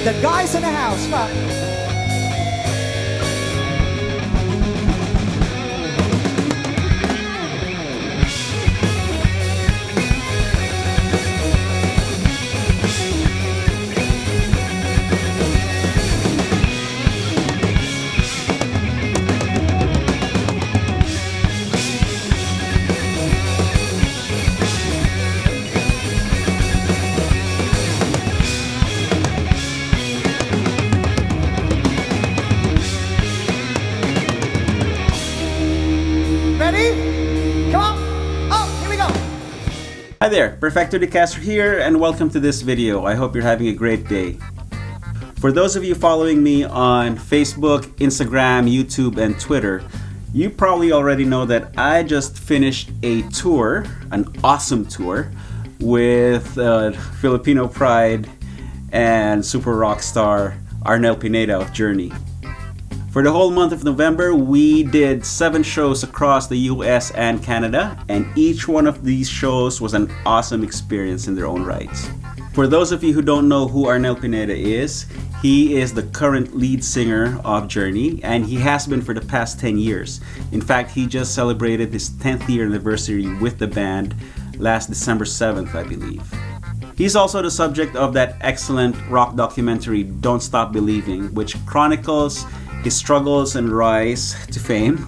The guys in the house, come on. Hi there, Perfecto de Castro here, and welcome to this video. I hope you're having a great day. For those of you following me on Facebook, Instagram, YouTube, and Twitter, you probably already know that I just finished a tour, an awesome tour, with Filipino pride and super rock star Arnel Pineda of Journey. For the whole month of November, we did 7 shows across the US and Canada, and each one of these shows was an awesome experience in their own rights. For those of you who don't know who Arnel Pineda is, he is the current lead singer of Journey, and he has been for the past 10 years. In fact, he just celebrated his 10th year anniversary with the band last December 7th, I believe. He's also the subject of that excellent rock documentary, Don't Stop Believing, which chronicles his struggles and rise to fame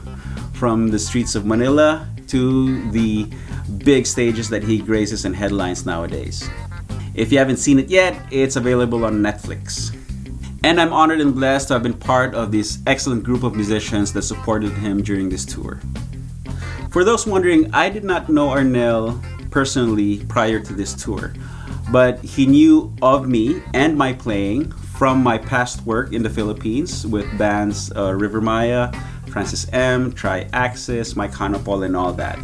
from the streets of Manila to the big stages that he graces and headlines nowadays. If you haven't seen it yet, it's available on Netflix. And I'm honored and blessed to have been part of this excellent group of musicians that supported him during this tour. For those wondering, I did not know Arnel personally prior to this tour, but he knew of me and my playing from my past work in the Philippines with bands River Maya, Francis M, Tri-Axis, Mike Hanapol, and all that.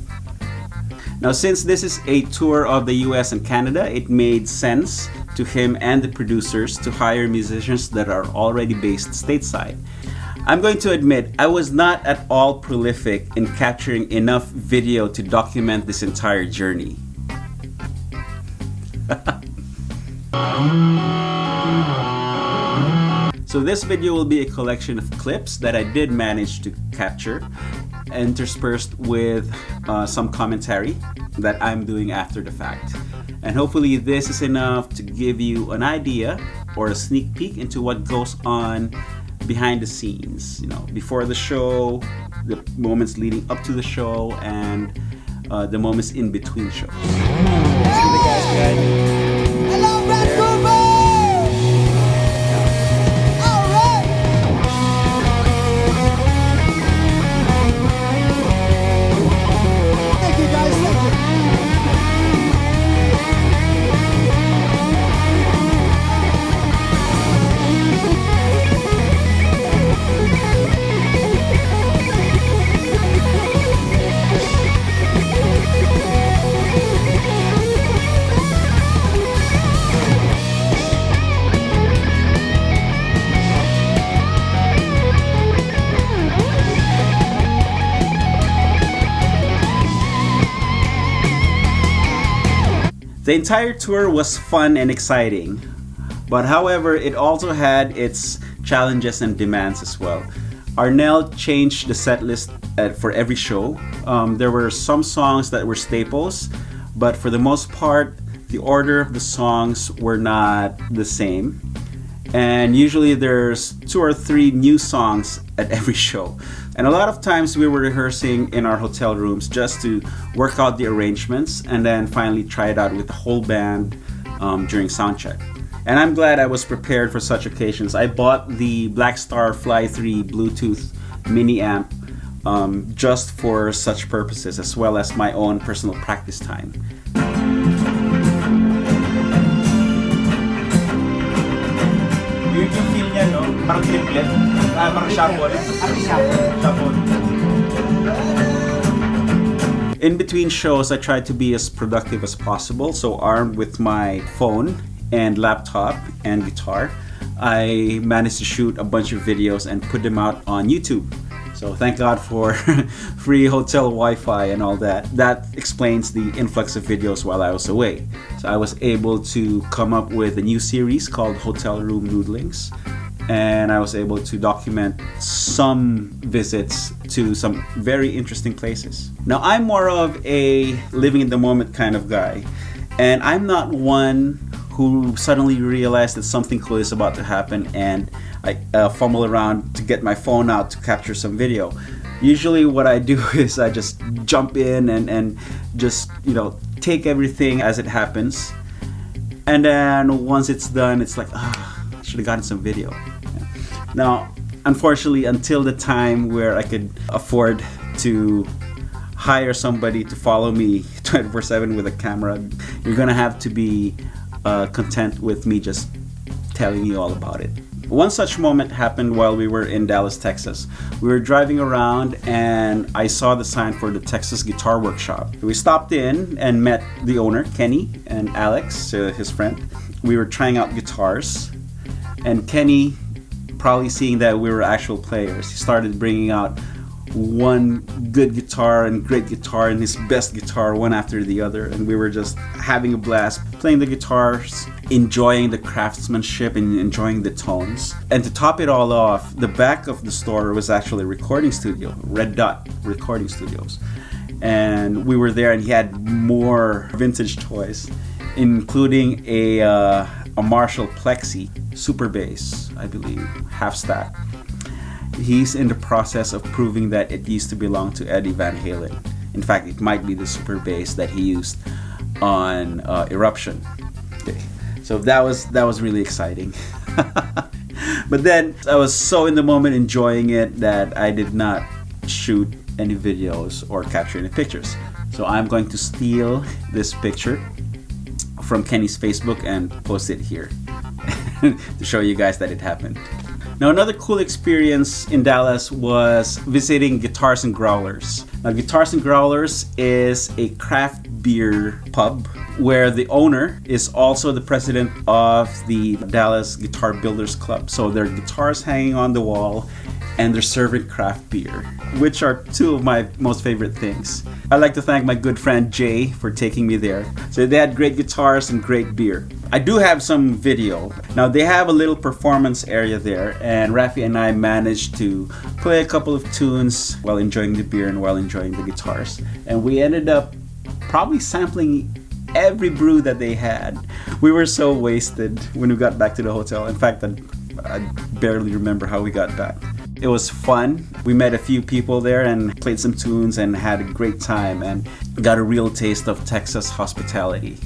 Now, since this is a tour of the US and Canada, it made sense to him and the producers to hire musicians that are already based stateside. I'm going to admit, I was not at all prolific in capturing enough video to document this entire journey. So this video will be a collection of clips that I did manage to capture, interspersed with some commentary that I'm doing after the fact. And hopefully this is enough to give you an idea or a sneak peek into what goes on behind the scenes, you know, before the show, the moments leading up to the show, and the moments in between shows. See the guys behind me. Hello, Vancouver! The entire tour was fun and exciting, but however, it also had its challenges and demands as well. Arnel changed the set list for every show. There were some songs that were staples, but for the most part, the order of the songs were not the same. And usually there's 2 or 3 new songs at every show. And a lot of times we were rehearsing in our hotel rooms just to work out the arrangements and then finally try it out with the whole band during soundcheck. And I'm glad I was prepared for such occasions. I bought the Blackstar Fly 3 Bluetooth mini amp just for such purposes, as well as my own personal practice time. Yung feel niya, no? Parang triplet. Parang shuffle. Shuffle. In between shows, I tried to be as productive as possible. So armed with my phone and laptop and guitar, I managed to shoot a bunch of videos and put them out on YouTube. So thank God for free hotel Wi-Fi and all that. That explains the influx of videos while I was away. So I was able to come up with a new series called Hotel Room Noodlings. And I was able to document some visits to some very interesting places. Now, I'm more of a living in the moment kind of guy. And I'm not one who suddenly realized that something cool is about to happen and I fumble around to get my phone out to capture some video. Usually what I do is I just jump in and just, take everything as it happens. And then once it's done, it's like, I should have gotten some video. Now, unfortunately, until the time where I could afford to hire somebody to follow me 24/7 with a camera, you're gonna have to be content with me just telling you all about it. One such moment happened while we were in Dallas, Texas. We were driving around and I saw the sign for the Texas Guitar Workshop. We stopped in and met the owner, Kenny, and Alex, his friend. We were trying out guitars, and Kenny, probably seeing that we were actual players, he started bringing out one good guitar and great guitar and his best guitar one after the other, and we were just having a blast playing the guitars, enjoying the craftsmanship and enjoying the tones. And to top it all off, the back of the store was actually a recording studio, Red Dot Recording Studios, and we were there and he had more vintage toys, including a Marshall Plexi Super Bass, I believe, half stack. He's in the process of proving that it used to belong to Eddie Van Halen. In fact, it might be the Super Bass that he used on Eruption. Okay. So that was really exciting. But then I was so in the moment enjoying it that I did not shoot any videos or capture any pictures. So I'm going to steal this picture from Kenny's Facebook and post it here to show you guys that it happened. Now, another cool experience in Dallas was visiting Guitars and Growlers. Now, Guitars and Growlers is a craft beer pub where the owner is also the president of the Dallas Guitar Builders Club. So there are guitars hanging on the wall and they're serving craft beer, which are two of my most favorite things. I'd like to thank my good friend Jay for taking me there. So they had great guitars and great beer. I do have some video. Now they have a little performance area there, and Rafi and I managed to play a couple of tunes while enjoying the beer and while enjoying the guitars. And we ended up probably sampling every brew that they had. We were so wasted when we got back to the hotel. In fact, I barely remember how we got back. It was fun. We met a few people there and played some tunes and had a great time and got a real taste of Texas hospitality.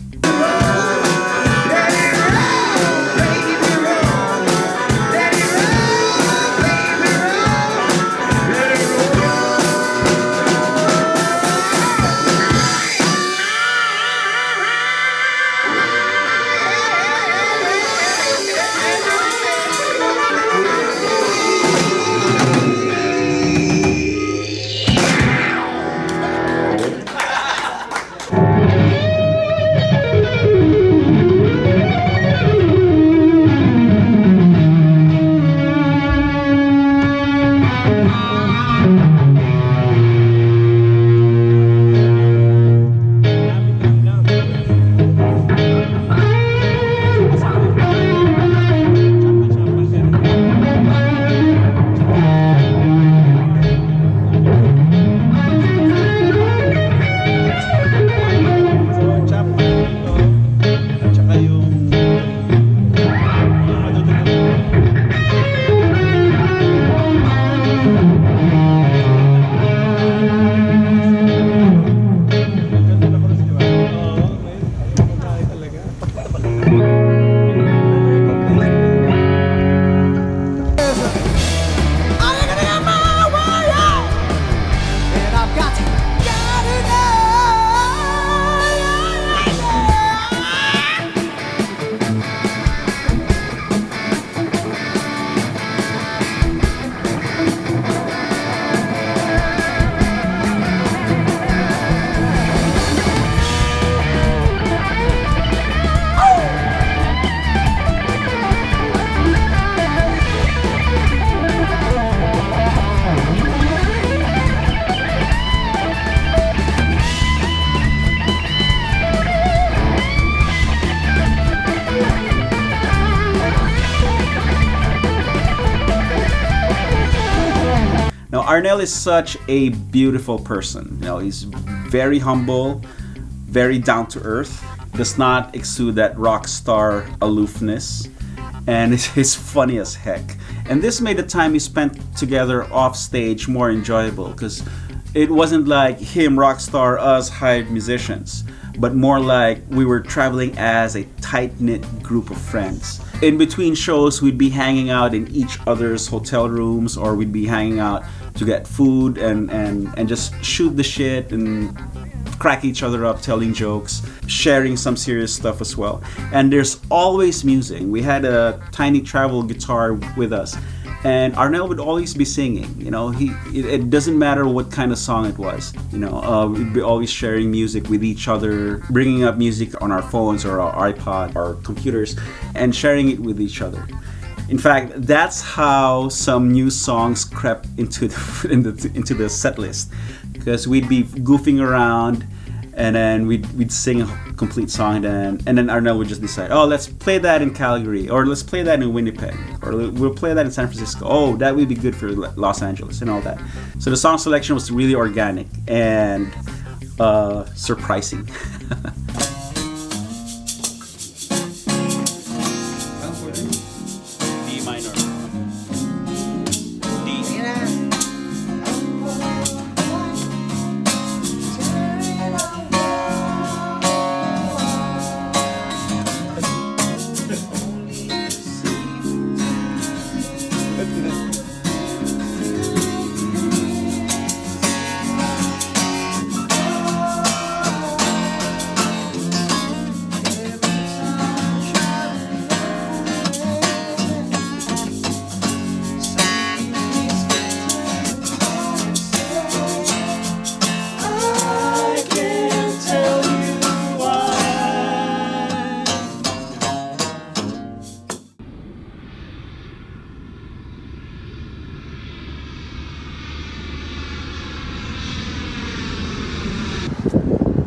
Arnel is such a beautiful person. He's very humble, very down to earth, does not exude that rock star aloofness, and is funny as heck. And this made the time we spent together off stage more enjoyable, because it wasn't like him rock star, us hired musicians, but more like we were traveling as a tight-knit group of friends. In between shows, we'd be hanging out in each other's hotel rooms, or we'd be hanging out to get food and just shoot the shit and crack each other up, telling jokes, sharing some serious stuff as well. And there's always music. We had a tiny travel guitar with us, and Arnel would always be singing. It doesn't matter what kind of song it was. We'd be always sharing music with each other, bringing up music on our phones or our iPod or computers, and sharing it with each other. In fact, that's how some new songs crept into the set list, because we'd be goofing around, and then we'd sing a complete song, and then Arnel would just decide, oh, let's play that in Calgary, or let's play that in Winnipeg, or we'll play that in San Francisco. Oh, that would be good for Los Angeles and all that. So the song selection was really organic and surprising. D minor. D.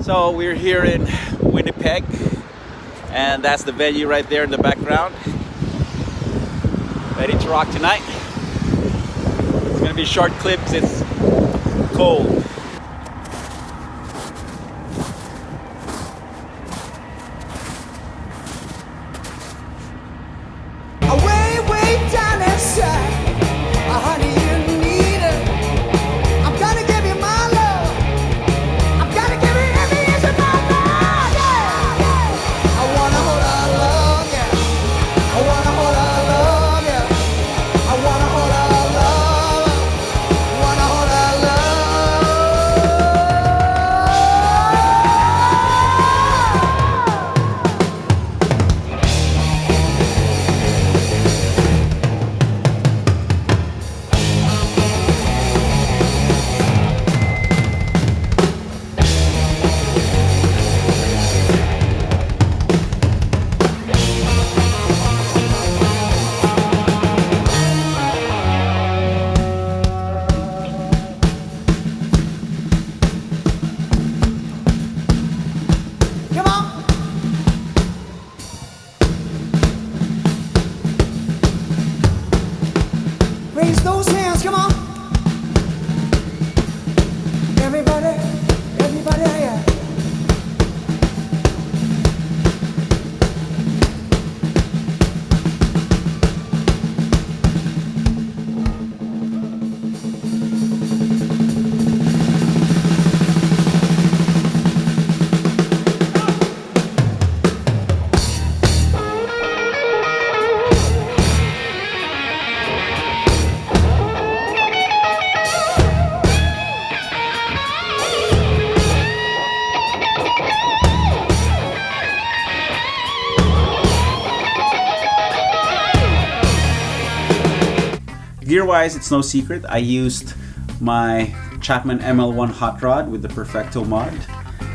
So we're here in Winnipeg, and that's the venue right there in the background. Ready to rock tonight. It's gonna be a short clip because it's cold. Gear-wise, it's no secret. I used my Chapman ML1 hot rod with the Perfecto mod.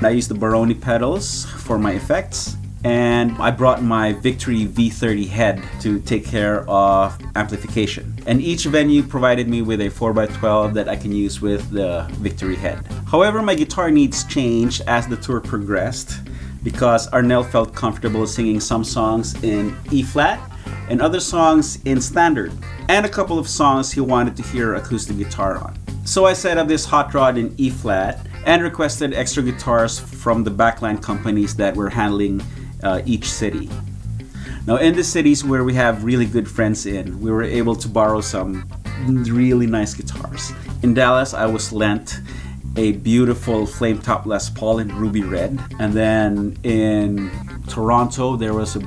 I used the Baroni pedals for my effects, and I brought my Victory V30 head to take care of amplification. And each venue provided me with a 4x12 that I can use with the Victory head. However, my guitar needs changed as the tour progressed, because Arnel felt comfortable singing some songs in E-flat and other songs in standard, and a couple of songs he wanted to hear acoustic guitar on. So I set up this hot rod in E flat and requested extra guitars from the backline companies that were handling each city. Now in the cities where we have really good friends in, we were able to borrow some really nice guitars. In Dallas, I was lent a beautiful flame top Les Paul in ruby red, and then in Toronto there was a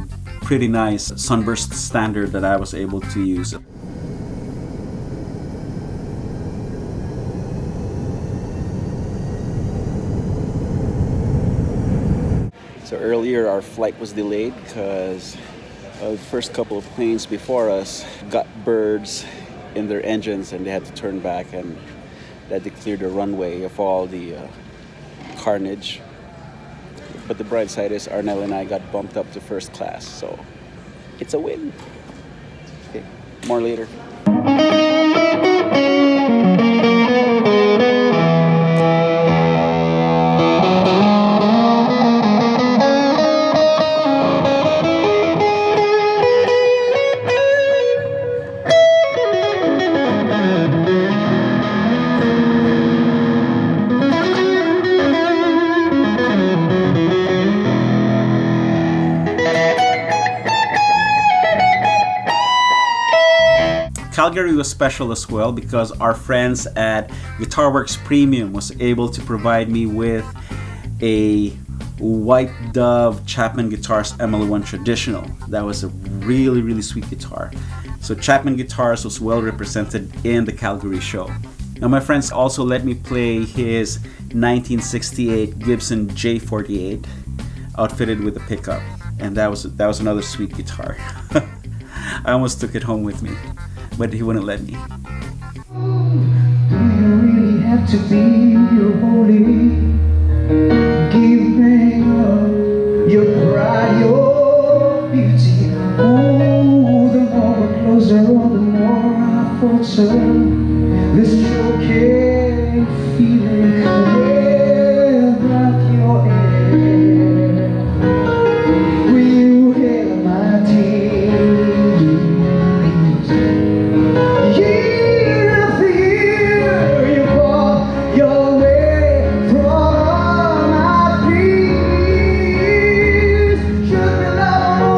pretty nice Sunburst Standard that I was able to use. So earlier our flight was delayed because the first couple of planes before us got birds in their engines and they had to turn back, and they had to clear the runway of all the carnage. But the bright side is Arnel and I got bumped up to first class, so it's a win. Okay, more later. Calgary was special as well because our friends at Guitarworks Premium was able to provide me with a White Dove Chapman Guitars ML1 Traditional. That was a really, really sweet guitar. So Chapman Guitars was well represented in the Calgary show. Now my friends also let me play his 1968 Gibson J48 outfitted with a pickup, and that was another sweet guitar. I almost took it home with me, but he wouldn't let me. Do you really have to be holy? Give me your pride, your beauty. Oh, the more we're closer, the more I falter. This choking feeling without your air. Will you hear my tears?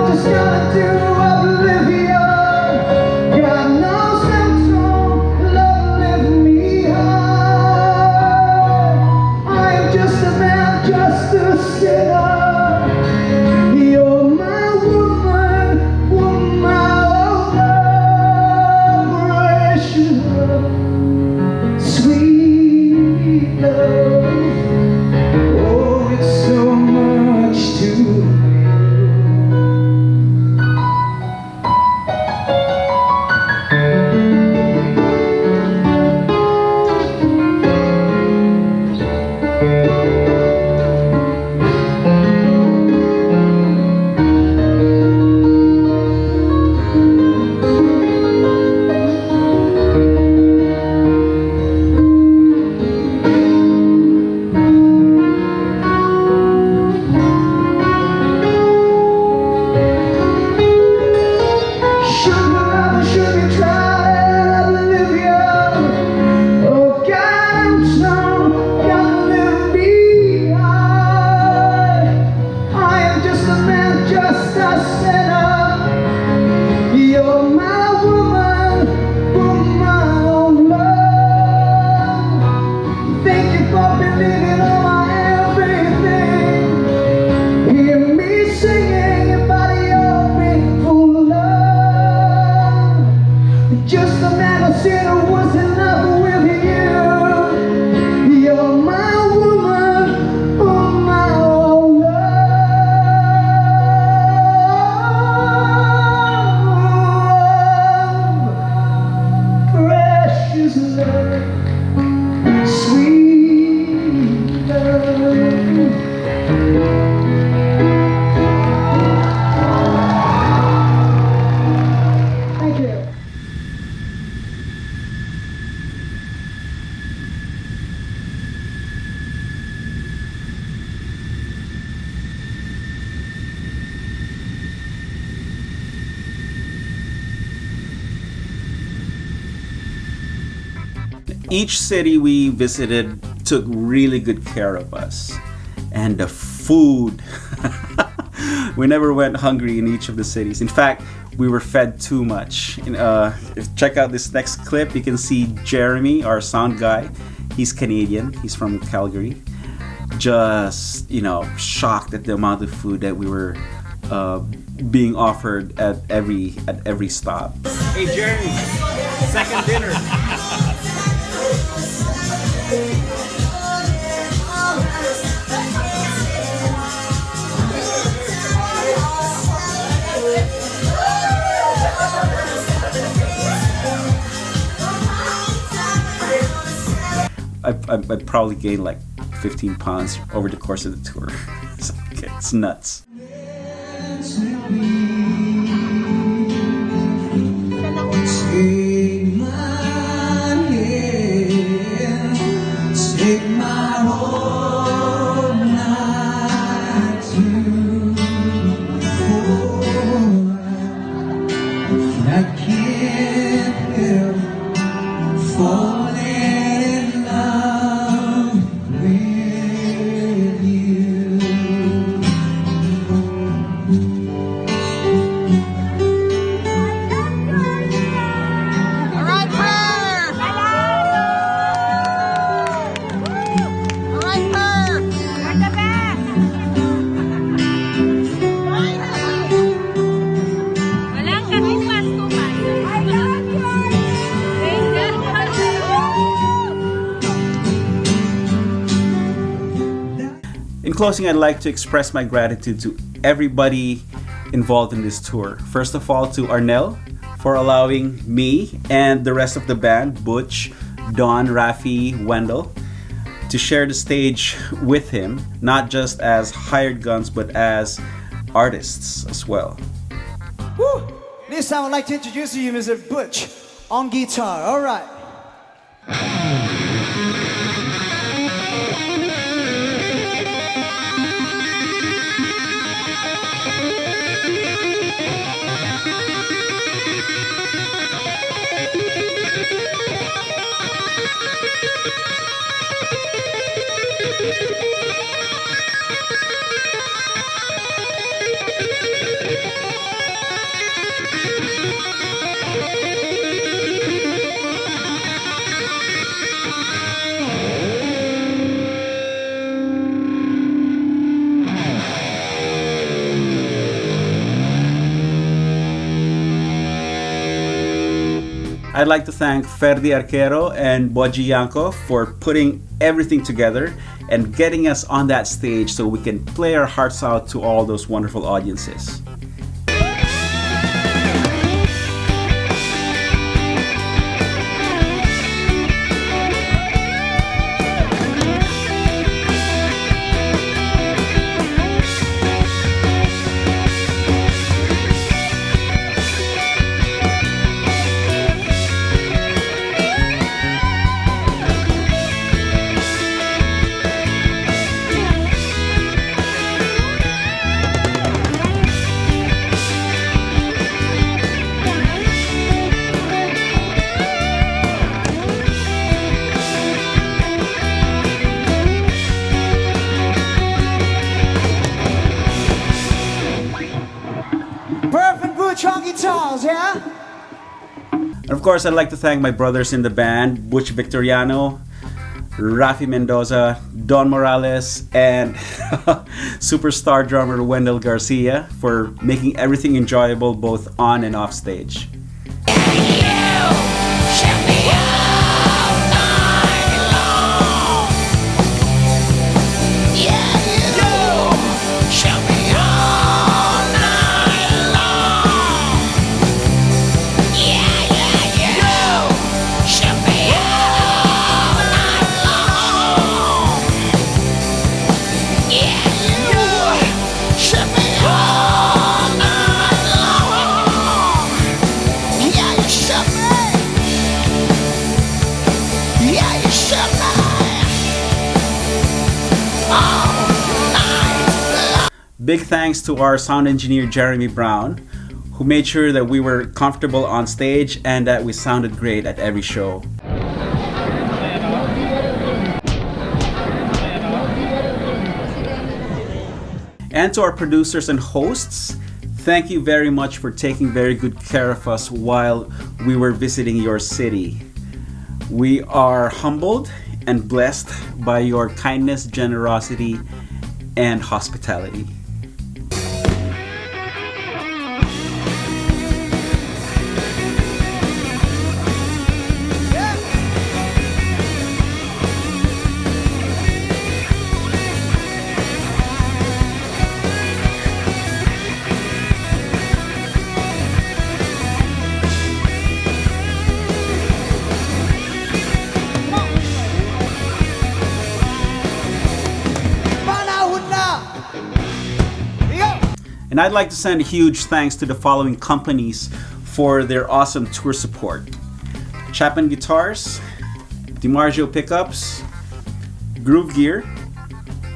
Just Each city we visited took really good care of us. And the food, we never went hungry in each of the cities. In fact, we were fed too much. Check out this next clip. You can see Jeremy, our sound guy. He's Canadian. He's from Calgary. Just, shocked at the amount of food that we were being offered at every stop. Hey Jeremy, second dinner. I probably gained like 15 pounds over the course of the tour. It's nuts. Take my hand, take my whole night too. I can't help falling in love with you. All right, Perf! All right, Perf! You're the best! Walang katupas-tupas. I love you! In closing, I'd like to express my gratitude to everybody involved in this tour. First of all, to Arnel for allowing me and the rest of the band, Butch, Don, Rafi, Wendell, to share the stage with him, not just as hired guns, but as artists as well. Woo! This time I'd like to introduce to you Mr. Butch on guitar. All right. I'd like to thank Ferdi Arquero and Butchie Yanko for putting everything together and getting us on that stage so we can play our hearts out to all those wonderful audiences. Perf and Butch on guitars, yeah? And of course, I'd like to thank my brothers in the band, Butch Victoriano, Rafi Mendoza, Don Morales, and superstar drummer Wendell Garcia for making everything enjoyable both on and off stage. Big thanks to our sound engineer Jeremy Brown, who made sure that we were comfortable on stage and that we sounded great at every show. And to our producers and hosts, thank you very much for taking very good care of us while we were visiting your city. We are humbled and blessed by your kindness, generosity, and hospitality. And I'd like to send a huge thanks to the following companies for their awesome tour support: Chapman Guitars, DiMarzio Pickups, Groove Gear,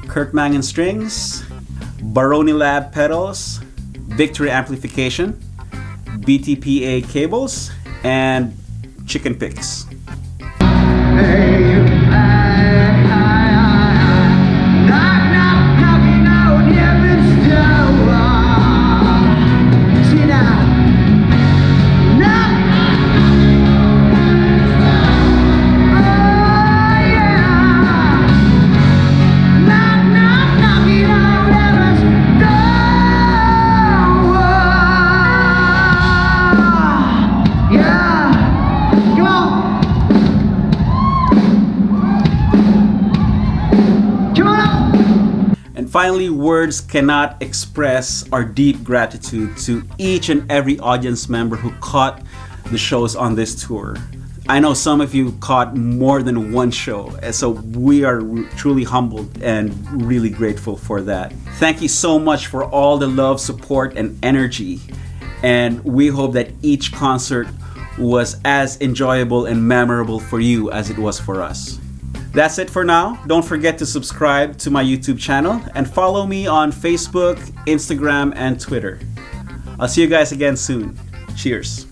Kurt Mangan Strings, Baroni Lab Pedals, Victory Amplification, BTPA Cables, and Chicken Picks. Finally, words cannot express our deep gratitude to each and every audience member who caught the shows on this tour. I know some of you caught more than one show, and so we are truly humbled and really grateful for that. Thank you so much for all the love, support, and energy, and we hope that each concert was as enjoyable and memorable for you as it was for us. That's it for now. Don't forget to subscribe to my YouTube channel and follow me on Facebook, Instagram, and Twitter. I'll see you guys again soon. Cheers.